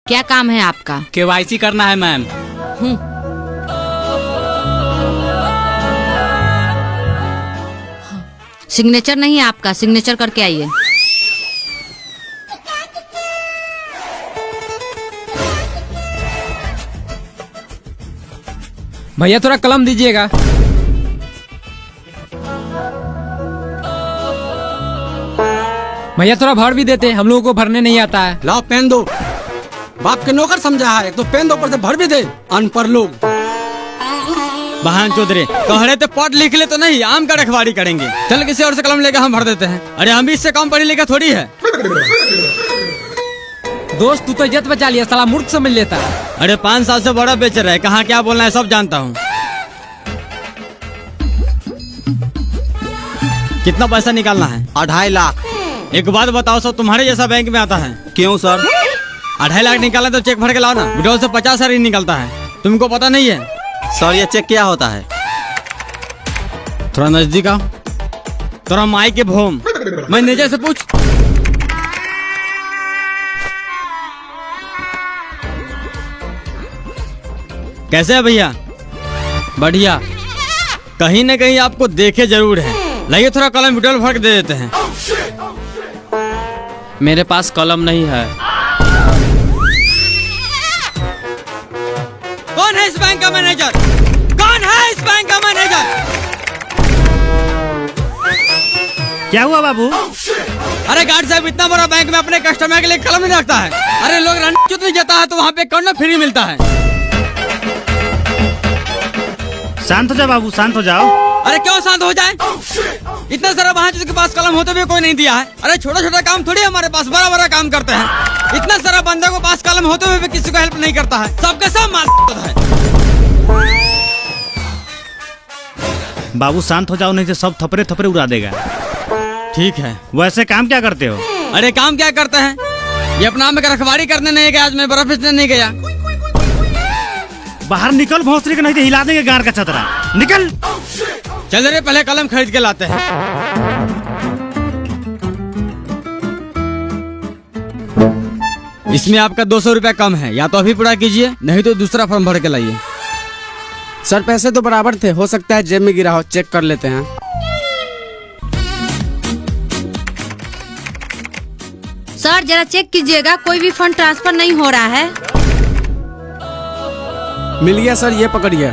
क्या काम है आपका? KYC करना है मैम। सिग्नेचर नहीं है आपका, सिग्नेचर करके आइए। भैया थोड़ा कलम दीजिएगा। भैया थोड़ा भर भी देते, हम लोगों को भरने नहीं आता है। लाओ पेन दो। बाप के नौकर समझा है, तो पेन दो, ऊपर से भर भी दे। अनपढ़ लोग। बहन चौधरी कहरे तो पढ़ लिख ले तो नहीं, आम का रखवाड़ी करेंगे। चल किसी और से कलम लेकर हम भर देते हैं। अरे हम भी इससे कम पढ़ी लिखा थोड़ी है। दोस्त तू तो इज्जत बचा लिया, साला मूर्ख समझ लेता है। अरे 5 साल से बड़ा बेचर है, कहाँ क्या बोलना है सब जानता हूँ। कितना पैसा निकालना है? 2.5 लाख। एक बात बताओ, सब तुम्हारे जैसा बैंक में आता है? क्यों सर? 2.5 लाख निकालना तो चेक भर के लाओ ना। विड्रॉल से 50 हजार ही निकलता है, तुमको पता नहीं है? सर ये चेक क्या होता है? थोड़ा नजदीक आओ। थोड़ा माई के भोम, मैनेजर से पूछ। कैसे है भैया? बढ़िया। कहीं न कहीं आपको देखे जरूर है। लाइए थोड़ा कलम विड्रॉल भर के दे देते हैं। मेरे पास कलम नहीं है। कौन है इस बैंक का मैनेजर? कौन है इस बैंक का मैनेजर? क्या हुआ बाबू? अरे गार्ड साहब, इतना बड़ा बैंक में अपने कस्टमर के लिए कलम नहीं रखता है। अरे लोग रणचुत नहीं जाता है तो वहाँ पे कौन फ्री मिलता है। शांत हो जाओ बाबू, शांत हो जाओ। अरे क्यों शांत हो जाए? इतना सारा वहाँ जिसके पास कलम होते हुए कोई नहीं दिया है। अरे छोटा छोटा काम थोड़ी हमारे पास, बड़ा बड़ा काम करते हैं। इतना सारा बंदे को पास कलम होते हुए भी किसी को हेल्प नहीं करता है। सबके सब माल है। बाबू शांत हो जाओ, नहीं तो सब थपड़े थपड़े उड़ा देगा। ठीक है। वैसे काम क्या करते हो? अरे काम क्या करते हैं? ये अपना में रखवाड़ी करने नहीं गया, आज मैं बर्फ बेचने नहीं गया। बाहर निकल भोसड़ी के, नहीं तो हिला देंगे गार का छतरा। निकल। चल रे, पहले कलम खरीद के लाते हैं। इसमें आपका 200 रुपया कम है, या तो अभी पूरा कीजिए, नहीं तो दूसरा फॉर्म भर के लाइए। सर पैसे तो बराबर थे, हो सकता है जेब में गिरा हो, चेक कर लेते हैं। सर जरा चेक कीजिएगा, कोई भी फंड ट्रांसफर नहीं हो रहा है। मिल गया सर, ये पकड़िए।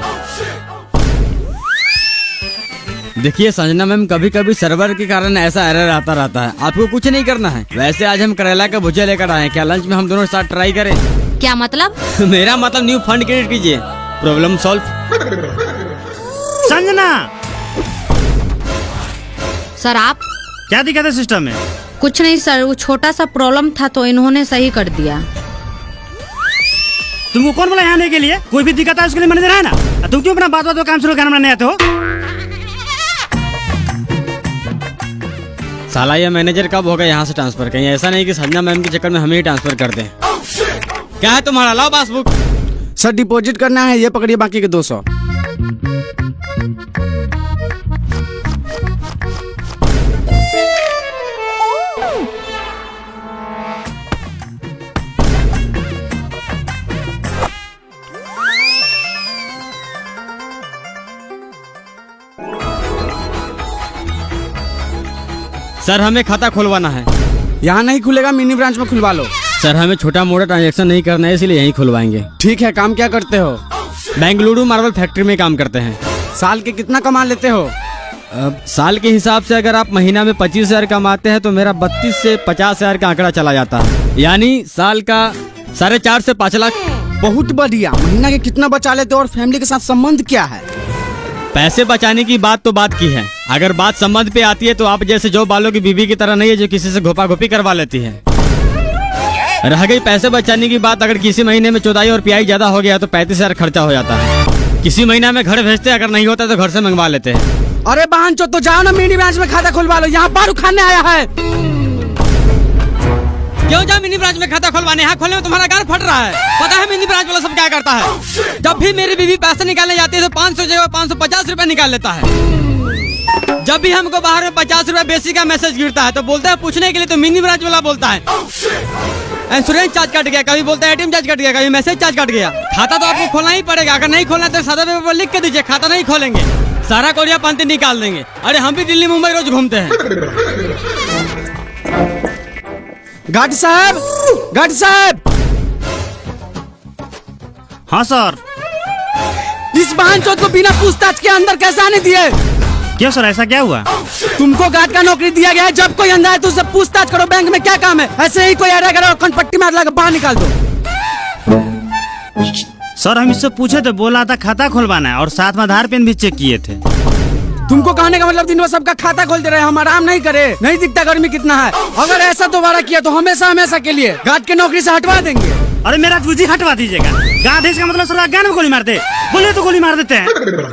देखिए संजना मैम, कभी कभी सर्वर के कारण ऐसा एरर आता रहता है। आपको कुछ नहीं करना है। वैसे आज हम करेला का भुजिया लेकर आए हैं, क्या लंच में हम दोनों साथ ट्राई करें? क्या मतलब? मेरा मतलब न्यू फंड क्रिएट कीजिए, प्रॉब्लम सॉल्व। संजना, सर आप क्या दिक्कत है सिस्टम में? कुछ नहीं सर, वो छोटा सा प्रॉब्लम था तो इन्होंने सही कर दिया। तुमको कौन बोला यहाँ आने के लिए? कोई भी दिक्कत है उसके लिए मैनेजर है ना। तुम क्यों अपना बात बात काम शुरू करना नहीं आते हो? साला ये मैनेजर कब होगा यहाँ से ट्रांसफर? कहीं ऐसा नहीं कि संजना मैम के चक्कर में हमें ही ट्रांसफर कर दें। क्या है तुम्हारा? लाओ पासबुक। सर डिपॉजिट करना है, ये पकड़िए बाकी के 200। सर हमें खाता खुलवाना है। यहाँ नहीं खुलेगा, मिनी ब्रांच में खुलवा लो। सर हमें छोटा मोटा ट्रांजैक्शन नहीं करना है, इसलिए यहीं खुलवाएंगे। ठीक है, काम क्या करते हो? बेंगलुरु मार्बल फैक्ट्री में काम करते हैं। साल के कितना कमा लेते हो? साल के हिसाब से अगर आप महीना में 25 हजार कमाते हैं तो मेरा 32 से 50 हजार का आंकड़ा चला जाता है, यानी साल का 4.5 से 5 लाख। बहुत बढ़िया। महीना के कितना बचा लेते हो और फैमिली के साथ संबंध क्या है? पैसे बचाने की बात तो बात की है, अगर बात संबंध पे आती है तो आप जैसे जो बालों की बीवी की तरह नहीं है जो किसी से घोपा घोपी करवा लेती है। रह गई पैसे बचाने की बात, अगर किसी महीने में चौदाई और पियाई ज्यादा हो गया तो 35 हजार खर्चा हो जाता है। किसी महीना में घर भेजते, अगर नहीं होता तो घर से मंगवा लेते हैं। अरे बहन चो, तो जाओ ना मिनी ब्रांच में खाता खुलवा लो, यहाँ बारू खाने आया है। क्यों जाओ मिनी ब्रांच में खाता खुलवाने? यहाँ खोलने में तुम्हारा गार फट रहा है। पता है मिनी ब्रांच वाला सब क्या करता है? जब भी मेरी बीवी पैसे निकालने जाती है तो 500 जगह 550 रुपए निकाल लेता है। जब भी हमको बाहर में 50 रुपए बेसिक का मैसेज गिरता है तो बोलता है पूछने के लिए, तो मिनी ब्रांच वाला बोलता है इंश्योरेंस चार्ज कट गया, कभी बोलता है एटीएम चार्ज कट गया, कभी मैसेज चार्ज कट गया। खाता तो आपको खोलना ही पड़ेगा, अगर नहीं खोलना तो सादा पेपर पर लिख के दीजिए खाता नहीं खोलेंगे, सारा कोरिया पंती निकाल देंगे। अरे हम भी दिल्ली मुंबई रोज घूमते हैं। गाड़ी साहब, गाड़ी साहब, हाँ सर। इस बहन चौथ को बिना पूछताछ के अंदर कैसे आने दिए? क्यों सर, ऐसा क्या हुआ? तुमको गार्ड का नौकरी दिया गया है, जब कोई अंदर आए तो उससे पूछताछ करो बैंक में क्या काम है। ऐसे ही कोई आ रहा है पट्टी मार लगा बाहर निकाल दो। सर हम इससे पूछे थे, बोला था खाता खुलवाना है और साथ में आधार पेन भी चेक किए थे। तुमको कहने का मतलब दिन भर सबका खाता खोलते रहे, हम आराम नहीं करे? नहीं दिखता गर्मी कितना है? अगर ऐसा दोबारा किया तो हमेशा हमेशा के लिए गार्ड की नौकरी से हटवा देंगे। अरे मेरा गुजी हटवा दीजिएगा। गांधी का मतलब सर ज्ञान में गोली मारते, बोले तो गोली मार देते हैं।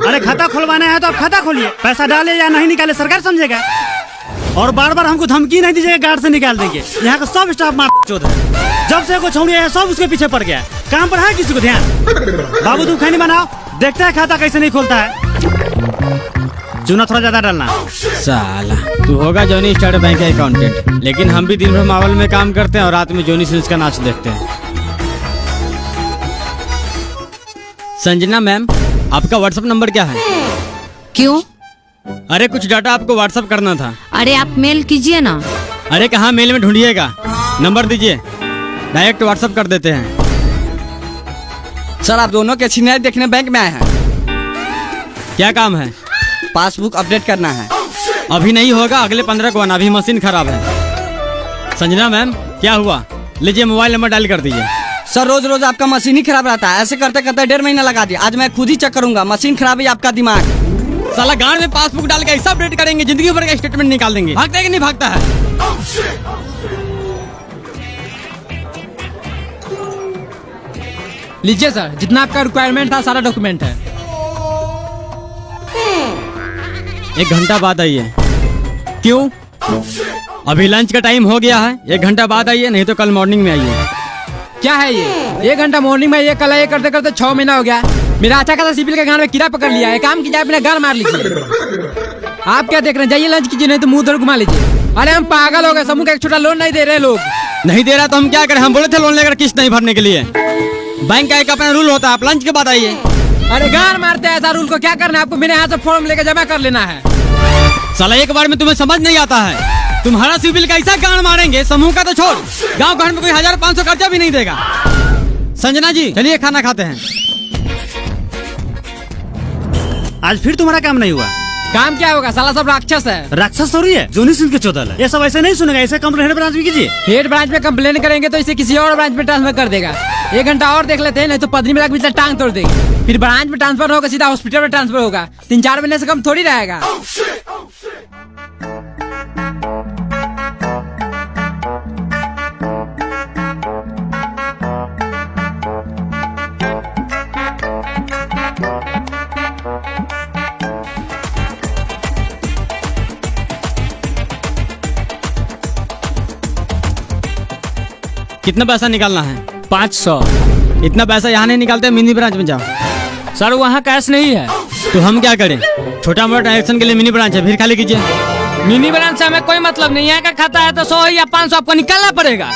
अरे खाता खुलवाना है तो आप खाता खोलिए, पैसा डाले या नहीं निकाले सरकार समझेगा। और बार बार हमको धमकी नहीं दीजिएगा, गार्ड से निकाल देंगे। यहाँ का सब स्टाफ मार चौथ है। जब से कोई छोड़ी है सब उसके पीछे पड़ गया, काम पर है किसी को ध्यान? बाबू तुम खैनी बनाओ, देखते हैं खाता कैसे नहीं खोलता है। चूना थोड़ा ज्यादा डालना। साला तू होगा जॉनी स्टार बैंक का अकाउंटेंट, लेकिन हम भी दिन भर मावल में काम करते हैं और रात में जॉनी सिंस का नाच देखते हैं। संजना मैम, आपका व्हाट्सएप नंबर क्या है? क्यों? अरे कुछ डाटा आपको व्हाट्सएप करना था। अरे आप मेल कीजिए ना। अरे कहाँ मेल में ढूंढिएगा, नंबर दीजिए, डायरेक्ट व्हाट्सएप कर देते हैं। सर आप दोनों के सीनियर देखने बैंक में आए हैं। क्या काम है? पासबुक अपडेट करना है। अभी नहीं होगा, अगले 15 को आना, अभी मशीन खराब है। संजना मैम क्या हुआ? लीजिए मोबाइल नंबर डायल कर दीजिए। सर रोज रोज आपका मशीन ही खराब रहता है, ऐसे करते करते 1.5 महीना लगा दिया। आज मैं खुद ही चेक करूंगा, मशीन खराब है आपका दिमाग। साला गांड में पासबुक डाल के ऐसा अपडेट करेंगे, जिंदगी भर का स्टेटमेंट निकाल देंगे। भागता है कि नहीं भागता है? लीजिए सर, जितना आपका रिक्वायरमेंट था सारा डॉक्यूमेंट है। 1 घंटा बाद आइए। क्यों? अभी लंच का टाइम हो गया है, 1 घंटा बाद आइए, नहीं तो कल मॉर्निंग में आइए। क्या है ये? 1 घंटा मॉर्निंग में, ये कल ये करते करते 6 महीना हो गया। मेरा अच्छा खासा सिविल के गान में कीड़ा पकड़ लिया है। काम कीजिए, अपना गान मार लीजिए। आप क्या देख रहे हैं? जाइए लंच कीजिए, नहीं तो मुंह उधर घुमा लीजिए। अरे हम पागल हो गए, समूह का एक छोटा लोन नहीं दे रहे लोग। नहीं दे रहा तो हम क्या करें? हम बोले थे लोन लेकर किस्त नहीं भरने के लिए। बैंक का एक अपना रूल होता है, आप लंच के बाद आइए। अरे गान मारते हैं, ऐसा रूल को क्या करना है आपको? मेरे यहाँ से फॉर्म लेकर जमा कर लेना है। साला एक बार में तुम्हें समझ नहीं आता है। तुम्हारा सिविल का ऐसा गान मारेंगे, समूह का तो छोड़, गांव घर में कोई 1500 खर्चा भी नहीं देगा। संजना जी चलिए खाना खाते हैं। आज फिर तुम्हारा काम नहीं हुआ। काम क्या होगा? साला सब राक्षस है। राक्षस थोड़ी है, जोनी सिंह के चौधल है। ये सब ऐसे नहीं सुनेगा, ऐसे कंप्लेन हेड ब्रांच में कीजिए। हेड ब्रांच में कंप्लेन करेंगे तो इसे किसी और ब्रांच में ट्रांसफर कर देगा। 1 घंटा और देख लेते हैं, नहीं तो पदरी में लग टांग तोड़ देंगे। फिर ब्रांच में ट्रांसफर होगा, सीधा हॉस्पिटल में ट्रांसफर होगा। 3-4 महीने से कम थोड़ी रहेगा। कितना पैसा निकालना है? 500। इतना पैसा यहाँ नहीं निकालते, मिनी ब्रांच में जाओ। सर वहाँ कैश नहीं है। तो हम क्या करें? छोटा मोटा ट्रांजेक्शन के लिए मिनी ब्रांच है, फिर खाली कीजिए। मिनी ब्रांच से हमें कोई मतलब नहीं है। अगर खाता है तो 100 या 500 आपको निकालना पड़ेगा।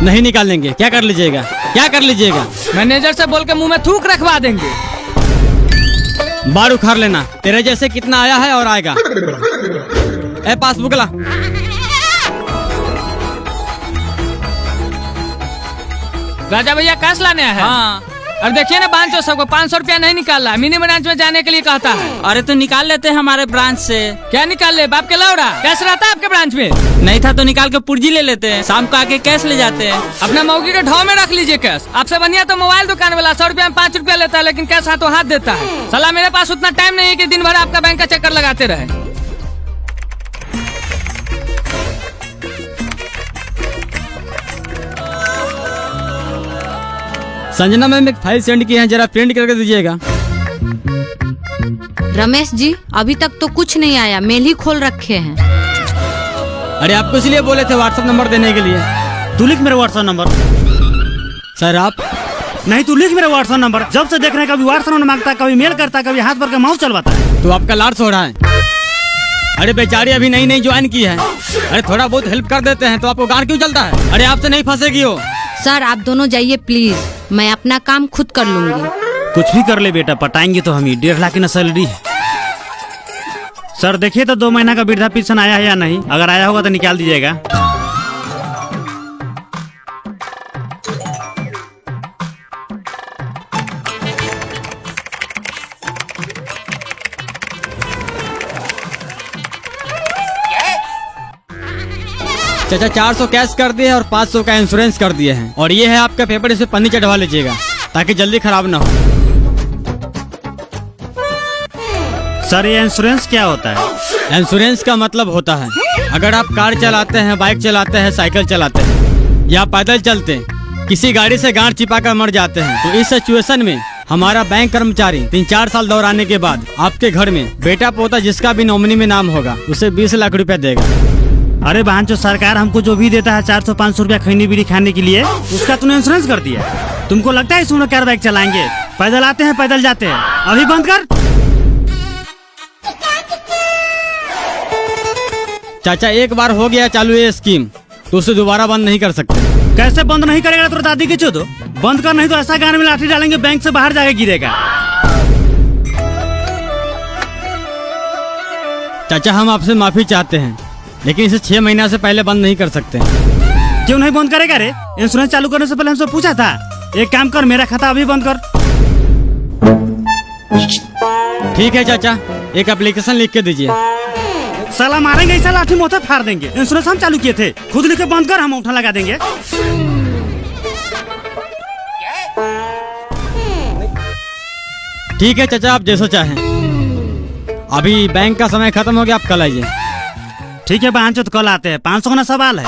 नहीं निकालेंगे, क्या कर लीजिएगा? क्या कर लीजिएगा? मैनेजर से बोल के मुंह में थूक रखवा देंगे। बार उखाड़ लेना, तेरे जैसे कितना आया है और आएगा। ए पासबुक ला। राजा भैया कैश लाने हैं। हाँ। अब देखिए ना बांचो सबको 500 रुपया नहीं निकाला, मिनी ब्रांच में जाने के लिए कहता है। अरे तो निकाल लेते हैं हमारे ब्रांच से। क्या निकाल ले? बाप के लौड़ा कैश रहता है आपके ब्रांच में? नहीं था तो निकाल के पुर्जी ले लेते हैं, शाम को आके कैश ले जाते हैं। अपना मौगी के ढाव में रख लीजिए कैश। आपसे बढ़िया तो मोबाइल दुकान वाला 100 रुपया में 5 रुपया लेता है, लेकिन कैश हाथों हाथ देता है। साला मेरे पास उतना टाइम नहीं है कि दिन भर आपका बैंक का चक्कर लगाते रहे। संजना मैम एक फाइल सेंड की है, जरा प्रिंट करके दीजिएगा। रमेश जी अभी तक तो कुछ नहीं आया, मेल ही खोल रखे हैं। अरे आपको इसलिए बोले थे व्हाट्सएप नंबर देने के लिए। तू लिख मेरा व्हाट्सएप नंबर। सर आप नहीं, तू लिख मेरा व्हाट्सएप नंबर। जब से देख रहे हैं, कभी व्हाट्सएप नंबर मांगता है, कभी मेल करता है, कभी हाथ भर के माउस चलवाता है। तो आपका लार्स हो रहा है। अरे बेचारी अभी नई ज्वाइन की है, अरे थोड़ा बहुत हेल्प कर देते हैं तो आपको गाड़ क्यों चलता है? अरे आपसे नहीं फंसेगी वो। सर आप दोनों जाइए प्लीज, मैं अपना काम खुद कर लूंगी। कुछ भी कर ले बेटा, पटाएंगे तो हम ही। 1.5 लाख की ना सैलरी है। सर देखिए तो 2 महीना का वृद्धा पेंशन आया है या नहीं, अगर आया होगा तो निकाल दीजिएगा। चाचा 400 कैश कर दिए और 500 का इंश्योरेंस कर दिए हैं, और ये है आपका पेपर, इस पे पन्नी चढ़वा लीजिएगा ताकि जल्दी खराब ना हो। सर ये इंश्योरेंस क्या होता है? इंश्योरेंस का मतलब होता है अगर आप कार चलाते हैं, बाइक चलाते हैं, साइकिल चलाते हैं या पैदल चलते हैं, किसी गाड़ी से गांठ चिपा कर मर जाते हैं, तो इस सिचुएशन में हमारा बैंक कर्मचारी 3-4 साल दौराने के बाद आपके घर में बेटा पोता जिसका भी नॉमिनी में नाम होगा उसे 20 लाख रुपए देगा। अरे बहन, जो सरकार हमको जो भी देता है 400-500 रुपया खैनी बीड़ी खाने के लिए, उसका तूने इंश्योरेंस कर दिया। तुमको लगता है इसमें कार बाइक चलाएंगे? पैदल आते हैं, पैदल जाते हैं। अभी बंद कर। चाचा एक बार हो गया चालू ये स्कीम तो उसे दोबारा बंद नहीं कर सकते। कैसे बंद नहीं करेगा? तो दादी की चोदो बंद कर, नहीं तो ऐसा गान में लाठी डालेंगे बैंक से बाहर जाके गिरेगा। चाचा हम आपसे माफी चाहते हैं लेकिन इसे 6 महीना से पहले बंद नहीं कर सकते। क्यों नहीं बंद करेगा रे? इंश्योरेंस चालू करने से पहले हमसे पूछा था। एक काम कर, मेरा खाता अभी बंद कर। ठीक है चाचा, एक एप्लीकेशन लिख के दीजिए। साला मारेंगे, ऐसा लाठी मोथा फाड़ देंगे। इंश्योरेंस हम चालू किए थे, खुद लिख के बंद कर, हम उठा लगा देंगे। ठीक है चाचा, आप जैसा चाहें। अभी बैंक का समय खत्म हो गया, आप कल आइए। ठीक है बहन, तो कल आते हैं। 500 का ना सवाल है।